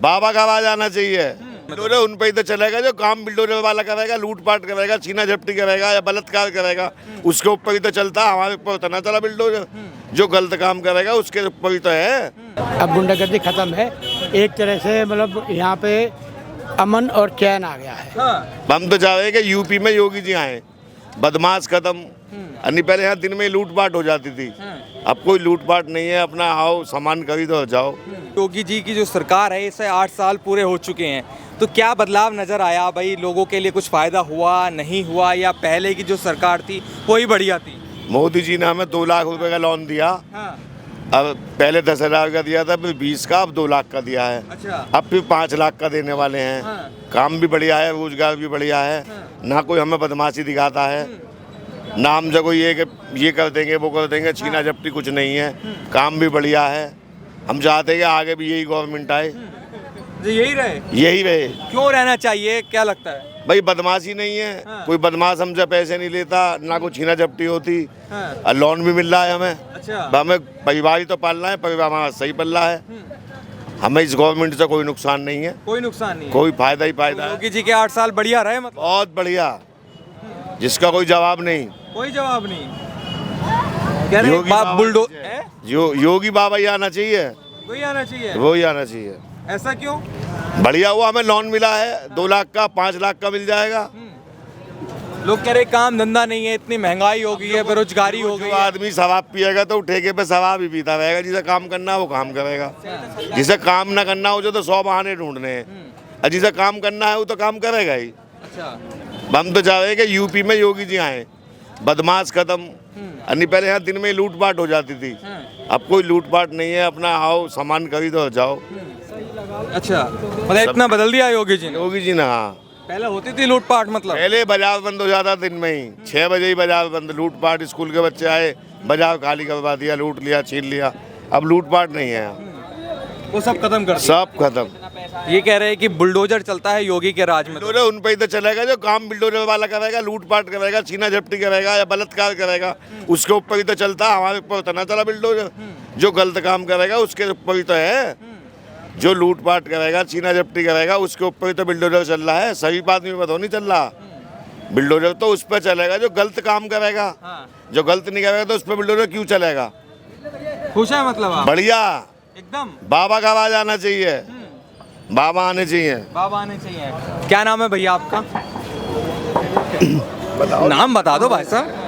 बाबा का आवाज आना चाहिए। बिल्डोजर उन पे ही तो चलेगा जो काम बिल्डोजर वाला करेगा, लूटपाट करेगा, छीना झपटी करेगा या बलात्कार करेगा, उसके ऊपर ही तो चलता है। हमारे ऊपर उतना चला बिल्डोजर, जो गलत काम करेगा उसके ऊपर ही तो है। अब गुंडागर्दी खत्म है, एक तरह से मतलब यहाँ पे अमन और चैन आ गया है। हम तो चाह रहे हैं कि यूपी में योगी जी आए, बदमाश खत्म। अन्य पहले यहाँ दिन में लूटपाट हो जाती थी, अब कोई लूटपाट नहीं है। अपना आओ सामान खरीदो और जाओ। योगी जी की जो सरकार है इसे 8 साल पूरे हो चुके हैं, तो क्या बदलाव नजर आया भाई? लोगों के लिए कुछ फायदा हुआ, नहीं हुआ, या पहले की जो सरकार थी वही बढ़िया थी? मोदी जी ने हमें 2 लाख रुपए का लोन दिया। अब पहले 10,000 का दिया था, फिर 20 का, अब 2 लाख का दिया है। अच्छा। अब फिर 5 लाख का देने वाले हैं। काम भी बढ़िया है, रोजगार भी बढ़िया है, ना कोई हमें बदमाशी दिखाता है, ना हम जब ये कि ये कर देंगे वो कर देंगे, छीना झपटी कुछ नहीं है। काम भी बढ़िया है। हम चाहते हैं कि आगे भी यही गवर्नमेंट आए, यही रहे। यही रहे। क्यों रहना चाहिए, क्या लगता है? भाई बदमाशी नहीं है, कोई बदमाश हमसे पैसे नहीं लेता, ना कोई छीना झपटी होती, और लोन भी मिल रहा है हमें। अच्छा। हमें परिवार ही तो पालना है, परिवार हमारा सही पल रहा है। हमें इस गवर्नमेंट से कोई नुकसान नहीं है, कोई नुकसान नहीं है। कोई फायदा ही फायदा है। योगी जी के 8 साल बढ़िया रहे मतलब? बहुत बढ़िया, जिसका कोई जवाब नहीं। कोई जवाब नहीं। कह रहे योगी बाप बाबा बुलडो योगी बाबा ही आना चाहिए, कोई आना चाहिए। वो ही आना चाहिए। ऐसा क्यों? बढ़िया हुआ हमें लोन मिला है, 2 लाख का, 5 लाख का मिल जाएगा। लोग कह रहे काम धंधा नहीं है, इतनी महंगाई हो गई है, बेरोजगारी हो गई जो है। आदमी शराब पिएगा तो ठेके पे शराब ही पीता रहेगा। जिसे काम करना है वो काम करेगा, जिसे काम ना करना हो तो 100 बहाने ढूंढने हैं, और जिसे काम करना है वो तो काम करेगा ही। अच्छा। हम तो चाह रहे हैं कि यूपी में योगी जी आए, बदमाश खत्म। अन्य पहले यहाँ दिन में लूटपाट हो जाती थी, अब कोई लूटपाट नहीं है। अपना आओ सामान खरीदो और जाओ। अच्छा, मतलब इतना बदल दिया योगी जी ने? योगी जी ने, हाँ। पहले होती थी लूटपाट मतलब? पहले बाजार बंद हो जाता दिन में ही, 6 बजे ही बाजार बंद। लूटपाट, स्कूल के बच्चे आए, बाजार खाली करवा दिया, लूट लिया, छीन लिया। अब लूटपाट नहीं है, वो सब खत्म कर दिया। सब खत्म। ये कह रहे हैं कि बुलडोजर चलता है योगी के राज में। बिल्डोजर उन पे ही तो चलेगा जो काम बिल्डोजर वाला करेगा, लूटपाट करेगा, छीना झपटी करेगा या बलात्कार करेगा, उसके ऊपर ही तो चलता है। हमारे ऊपर उतना चला बिल्डोजर, जो गलत काम करेगा उसके ऊपर ही तो है। जो लूटपाट करेगा, छीना झपटी करेगा, उसके ऊपर ही तो बिल्डोजर चल रहा है। सही आदमी पर तो नहीं चल रहा। बिल्डोजर तो उस पर चलेगा जो गलत काम करेगा, जो गलत नहीं करेगा तो उस पर बिल्डोजर क्यों चलेगा? खुश है मतलब आप? बढ़िया, एकदम। बाबा का आवाज आना चाहिए, बाबा आने चाहिए। बाबा आने चाहिए। क्या नाम है भैया आपका? नाम बता दो भाई साहब।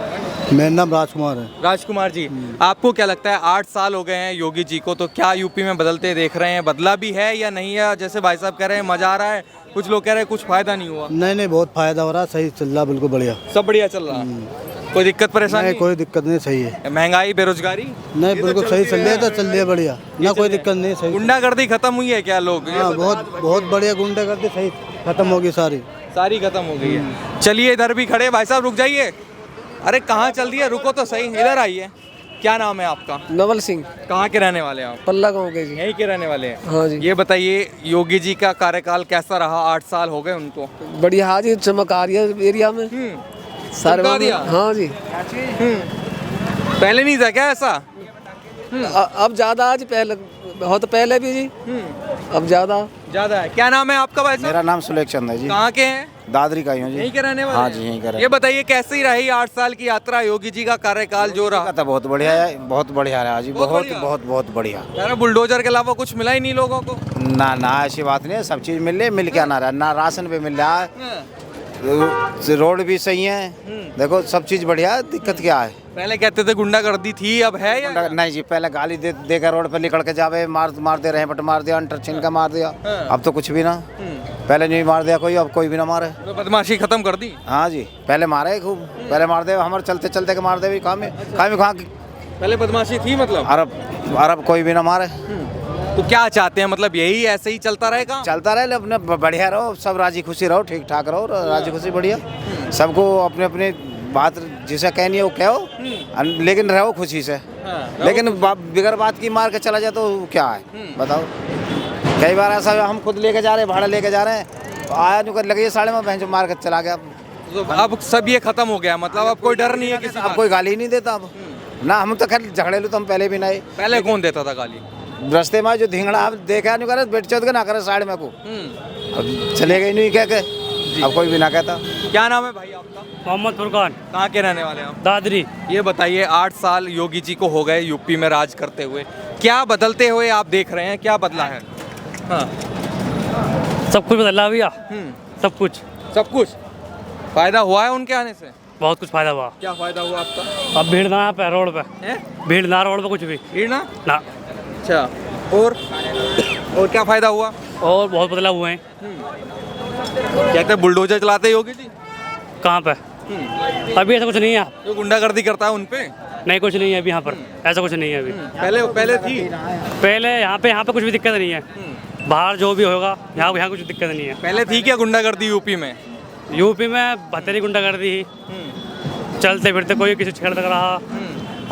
मेरा नाम राजकुमार है। राजकुमार जी, आपको क्या लगता है 8 साल हो गए हैं योगी जी को, तो क्या यूपी में बदलते देख रहे हैं? बदला भी है या नहीं है? जैसे भाई साहब कह रहे हैं मजा आ रहा है, कुछ लोग कह रहे हैं कुछ फायदा नहीं हुआ। नहीं, बहुत फायदा हो रहा है, सही चल रहा, बिल्कुल बढ़िया, सब बढ़िया चल रहा है, कोई दिक्कत परेशानी? नहीं, कोई दिक्कत नहीं, सही है। महंगाई, बेरोजगारी? नहीं, बिल्कुल सही चल रहा है, तो चल रहा है बढ़िया, ना कोई दिक्कत नहीं, सही। गुंडागर्दी खत्म हुई है क्या? लोग हाँ, बहुत बढ़िया गुंडागर्दी सही खत्म होगी, सारी खत्म हो गई है। चलिए इधर भी खड़े, भाई साहब रुक जाइए। अरे कहाँ चल दिया, रुको तो सही, इधर आइए। क्या नाम है आपका? नवल सिंह। कहाँ के रहने वाले हैं आप? पल्ला गाँव के जी। यहीं के रहने वाले हैं? हाँ जी। ये बताइए योगी जी का कार्यकाल कैसा रहा? 8 साल हो गए उनको। बढ़िया, हाँ जी, चमक आ रही है एरिया में सारे। चमका दिया? हाँ जी। पहले नहीं था क्या ऐसा? अब ज्यादा, आज पहले बहुत पहले भी जी, अब ज्यादा ज्यादा है। क्या नाम है आपका भाई साहब? मेरा नाम सुलेख चंद है जी। कहाँ के हैं? दादरी का ही हूँ जी। यहीं के रहने वाले? हाँ हैं? जी, यहीं का। ये बताइए कैसी रही 8 साल की यात्रा, योगी जी का कार्यकाल जो रहा? तो बहुत बढ़िया है, बहुत बढ़िया रहा जी, बहुत बढ़िया। बहुत बहुत बढ़िया। यार बुलडोजर के अलावा कुछ मिला ही नहीं लोगों को? ना ना, ऐसी बात नहीं है, सब चीज मिल के आना रहा, ना राशन पे मिल रहा है, रोड भी सही है, देखो सब चीज बढ़िया है, दिक्कत क्या है? पहले कहते थे गुंडागर्दी थी, अब है या? नहीं जी, पहले गाली देकर रोड पे निकल के जावे, मार दे रहे, पट मार दिया, अंटर छीन का मार दिया। अब तो कुछ भी ना, पहले नहीं मार दिया कोई, अब कोई भी ना मारे। तो बदमाशी खत्म कर दी? हाँ जी, पहले मारे खूब, पहले मार दे, हमारे चलते चलते के मार दे, काम पहले बदमाशी थी मतलब? अरब कोई भी ना मारे। तो क्या चाहते हैं, मतलब यही ऐसे ही चलता रहेगा? चलता रहे, अपने बढ़िया रहो, सब राजी खुशी रहो, ठीक ठाक रहो, राजी खुशी बढ़िया, सबको अपने अपने बात जिसे कहनी है वो कहो, लेकिन रहो खुशी से। लेकिन बिगर बात की मार के चला जाए तो क्या है बताओ? कई बार ऐसा हम खुद लेके जा रहे हैं, भाड़ा लेके जा रहे हैं, तो आया जो लगे साढ़े में भैंस मार के चला गया। तो अब सब ये खत्म हो गया, मतलब अब कोई डर नहीं है किसी अब कोई गाली नहीं देता अब ना, हम तो खैर झगड़ेलू तो हम पहले भी नहीं। पहले कौन देता था गाली? रास्ते में जो धिंगड़ा आप देखा नहीं करे बेट चौथ के ना करे साइड में को अब चलेगा ही नहीं कह के अब कोई भी ना कहता। क्या नाम है भाई आपका? मोहम्मद फुरकान, कहाँ के रहने वाले हैं आप? दादरी। ये बताइए 8 साल योगी जी को हो गए यूपी में राज करते हुए, क्या बदलते हुए आप देख रहे हैं, क्या बदला है? हाँ सब कुछ बदला भैया, सब कुछ फायदा हुआ है उनके आने से? बहुत कुछ फायदा हुआ। क्या फायदा हुआ आपका? अब भीड़ ना पे रोड पे, हैं? भीड़ ना रोड पे कुछ भी भीड़ ना? ना। अच्छा, और क्या फायदा हुआ? और बहुत बदलाव हुए हैं। कहते हैं बुलडोजर चलाते हैं योगी जी। कहाँ पे? अभी ऐसा कुछ नहीं है। जो गुंडागर्दी करता है उनपे? नहीं, कुछ नहीं है अभी यहाँ पर, ऐसा कुछ नहीं है अभी। पहले थी। पहले यहाँ पे कुछ भी दिक्कत नहीं है। बाहर जो भी होगा यहाँ कुछ दिक्कत नहीं है। पहले थी क्या गुंडागर्दी यूपी में? यूपी में बहतरी गुंडागर्दी ही, चलते फिरते कोई किसी छेड़ लग रहा।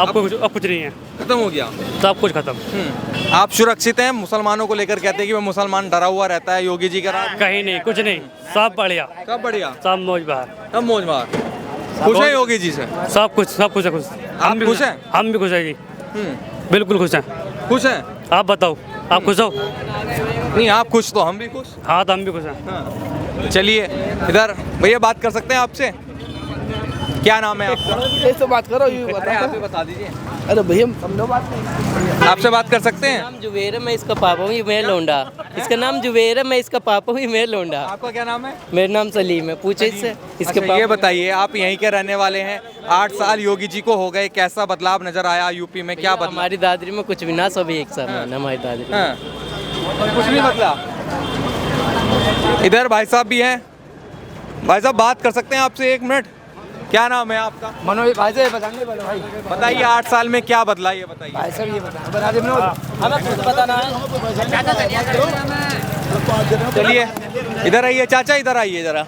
अब कुछ नहीं है, खत्म हो गया सब कुछ खत्म। आप सुरक्षित हैं? मुसलमानों को लेकर कहते हैं कि वो मुसलमान डरा हुआ रहता है योगी जी का राज। कहीं नहीं, कुछ नहीं, सब बढ़िया, सब बढ़िया, सब मौज बहार, सब मौज बहार। खुश है योगी जी से? सब कुछ है खुश। आप खुश हैं? हम भी खुश हैं जी, बिल्कुल खुश हैं। खुश हैं? आप बताओ, आप खुश हो? नहीं, आप खुश तो हम भी खुश। हाँ, तो हम भी खुश हैं। चलिए इधर भैया बात कर सकते हैं आपसे? क्या नाम है आपका? ऐसे बात करो, अरे आप ही बता दीजिए। अरे भैया समझो बात। आपसे बात कर सकते हैं? नाम जुबेर है, मैं इसका पापा हूँ, मैं लौंडा। इसका नाम जुबेर है, मैं इसका पापा हूँ, मैं लौंडा। आपका क्या नाम है? मेरा नाम सलीम है, पूछे इससे। इसके अच्छा, ये बताइए आप यहीं के रहने वाले हैं, 8 साल योगी जी को हो गए, कैसा बदलाव नजर आया यूपी में? क्या बदला? हमारी दादरी में कुछ भी ना, सब एक समान। हमारी दादरी हाँ, कुछ नहीं बदला। इधर भाई साहब भी हैं। भाई साहब बात कर सकते हैं आपसे 1 मिनट? क्या नाम है आपका? मनोज भाई से बताएंगे भाई। बताइए 8 साल में क्या बदला, ये बताइए। भाई साहब ये बता दे मनोज। हमें खुद बताना है। चलिए इधर आइए चाचा, इधर आइए जरा।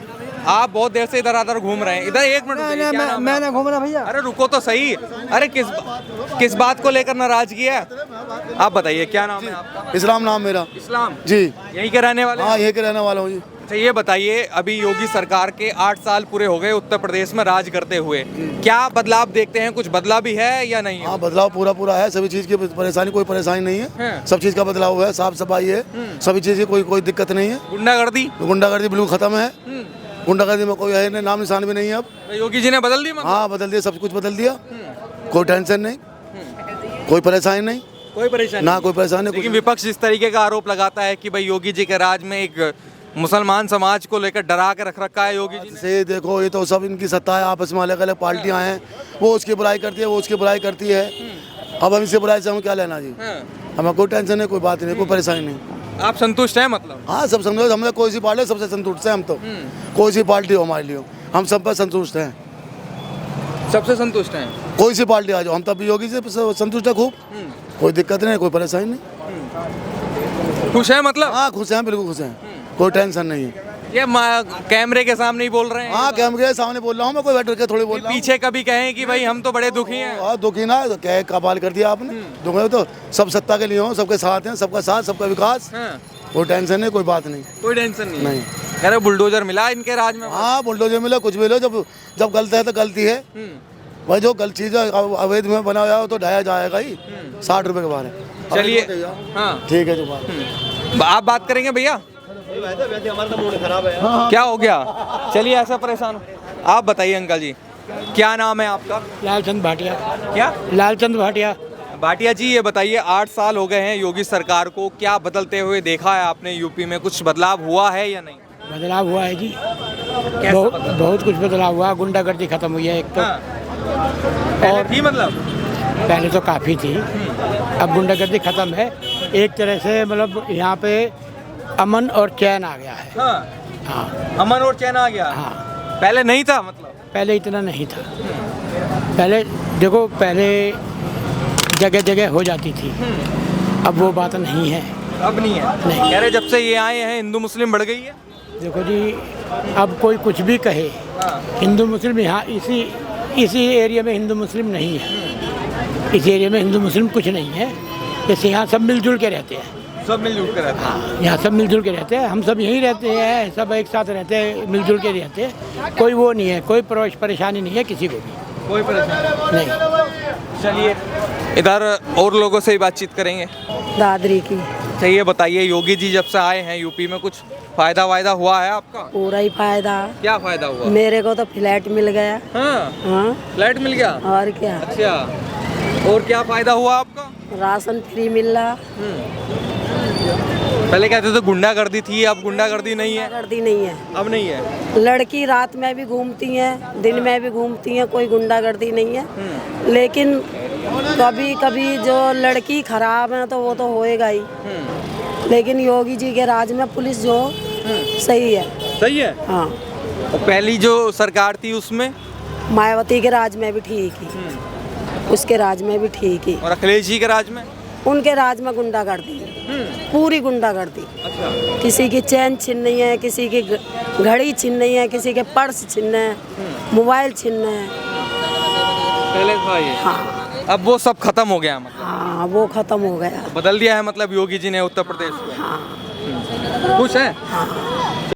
आप बहुत देर से इधर आधर घूम रहे हैं, इधर 1 मिनट रुकिए। क्या नाम है? मैं ना घूम रहा भैया। अरे रुको तो सही। अरे किस बात को लेकर नाराजगी है? आप बताइए क्या नाम है आपका? इस्लाम नाम मेरा इस्लाम जी। यहीं के रहने वाले हैं? हाँ, यहीं के रहने वाला हूँ जी। अच्छा, ये बताइए अभी योगी सरकार के 8 साल पूरे हो गए उत्तर प्रदेश में राज करते हुए, क्या बदलाव देखते हैं? कुछ बदला भी है या नहीं है? हाँ, बदलाव पूरा है, सभी चीज की परेशानी, कोई परेशानी नहीं है। हाँ। सब चीज का बदलाव है, साफ सफाई है, सभी चीज की कोई दिक्कत नहीं है। गुंडागर्दी बिल्कुल खत्म है। गुंडागर्दी में कोई है नहीं, नाम निशान भी नहीं है अब। तो योगी जी ने बदल दी मतलब? हाँ, बदल दिया, सब कुछ बदल दिया। कोई टेंशन नहीं, कोई परेशानी नहीं, कोई परेशानी ना कोई परेशानी नहीं। लेकिन विपक्ष इस तरीके का आरोप लगाता है कि भाई योगी जी के राज में एक मुसलमान समाज को लेकर डरा के रख रखा है योगी जी ने। से देखो, ये तो सब इनकी सत्ता है, आपस में अलग अलग पार्टियां हैं, वो उसकी बुराई करती है, वो उसकी बुराई करती है। अब हम इससे बुराई से हम क्या लेना जी? हमें कोई टेंशन नहीं, कोई बात नहीं, कोई परेशानी नहीं। आप संतुष्ट हैं मतलब? हाँ, सब समझो, हमने कोई सी पार्टी सबसे संतुष्ट है हम तो। कोई सी पार्टी हो हमारे लिए, हम सब पर संतुष्ट हैं। सबसे संतुष्ट हैं? कोई सी पार्टी आ जाओ, हम तब योगी से संतुष्ट है खूब। कोई दिक्कत नहीं, कोई परेशानी नहीं। खुश है मतलब? हाँ, खुश हैं, बिल्कुल खुश हैं, कोई टेंशन नहीं है। ये कैमरे के सामने ही बोल रहे हैं? हाँ, कैमरे के सामने बोल रहा हूँ मैं, कोई बैठ के थोड़ी बोल रहा हूँ। पीछे कभी कहें कि भाई हम तो बड़े दुखी हैं। हाँ, दुखी ना, तो क्या कमाल कर दिया आपने। दुखी तो सब सत्ता के लिए हो, सबके साथ हैं, सबका साथ, सबका विकास। कोई टेंशन नहीं, कोई बात नहीं, कोई टेंशन नहीं। नहीं। अरे बुलडोजर मिला इनके राज में? हाँ, बुलडोजर मिला, कुछ भी लो, जब गलत है तो गलती है भाई। जो गलत चीज अवैध में बना हुआ हो तो ढाया जाएगा ही। 60 रुपए के बारे। चलिए, हाँ ठीक है, जो आप बात करेंगे भैया? क्या हो गया? चलिए ऐसा परेशान हो। आप बताइए अंकल जी, क्या नाम है आपका? लालचंद भाटिया। क्या? लालचंद भाटिया। भाटिया जी, ये बताइए 8 साल हो गए हैं योगी सरकार को, क्या बदलते हुए देखा है आपने यूपी में? कुछ बदलाव हुआ है या नहीं? बदलाव हुआ है जी, कैसा बहुत कुछ बदलाव हुआ। गुंडागर्दी खत्म हुई है एक तो। पहले थी मतलब? पहले तो काफ़ी थी, अब गुंडागर्दी खत्म है एक तरह से। मतलब यहाँ पे अमन और चैन आ गया है। हाँ, अमन और चैन आ गया। हाँ, पहले नहीं था मतलब? पहले इतना नहीं था। पहले देखो, पहले जगह जगह हो जाती थी, अब वो बात नहीं है। अब नहीं है? नहीं। कह रहे जब से ये आए हैं हिंदू मुस्लिम बढ़ गई है। देखो जी, अब कोई कुछ भी कहे, हिंदू मुस्लिम यहाँ इसी एरिया में हिंदू मुस्लिम नहीं है। इस एरिया में हिंदू मुस्लिम कुछ नहीं है। जैसे यहाँ सब मिलजुल के रहते हैं, सब मिलजुल के रहते हैं। हाँ, यहाँ सब मिलजुल के रहते हैं, हम सब यहीं रहते हैं, सब एक साथ रहते हैं, मिलजुल के रहते हैं। कोई वो नहीं है, कोई परेशानी नहीं है किसी को भी। कोई परेशानी नहीं। चलिए इधर और लोगों से ही बातचीत करेंगे। दादरी की अच्छा ये बताइए, योगी जी जब से आए हैं यूपी में कुछ फायदा वायदा हुआ है आपका? पूरा ही फायदा। क्या फायदा हुआ? मेरे को तो फ्लैट मिल गया। हाँ, हाँ, फ्लैट मिल गया। और क्या, अच्छा, और क्या फायदा हुआ आपका? राशन फ्री मिल रहा। पहले कहते थे गुंडागर्दी थी, अब गुंडागर्दी नहीं है। गुंडागर्दी नहीं है, अब नहीं है। लड़की रात में भी घूमती हैं, दिन में भी घूमती हैं, कोई गुंडागर्दी नहीं है। लेकिन कभी कभी जो लड़की खराब है तो वो तो होएगा ही। लेकिन योगी जी के राज में पुलिस जो सही है। सही है। हाँ, और पहली जो सरकार थी उसमें? मायावती के राज में भी ठीक ही, उसके राज में भी ठीक ही। और अखिलेश जी के राज में? उनके राज में गुंडागर्दी, पूरी गुंडागर्दी। अच्छा। किसी की चैन छीननी है, किसी की घड़ी छीननी है, किसी के पर्स छीनना है, मोबाइल छीनना है। पहले था ये। हाँ, अब वो सब खत्म हो गया मतलब? हाँ, वो खत्म हो गया। बदल दिया है मतलब योगी जी ने उत्तर प्रदेश को। हाँ, खुश है?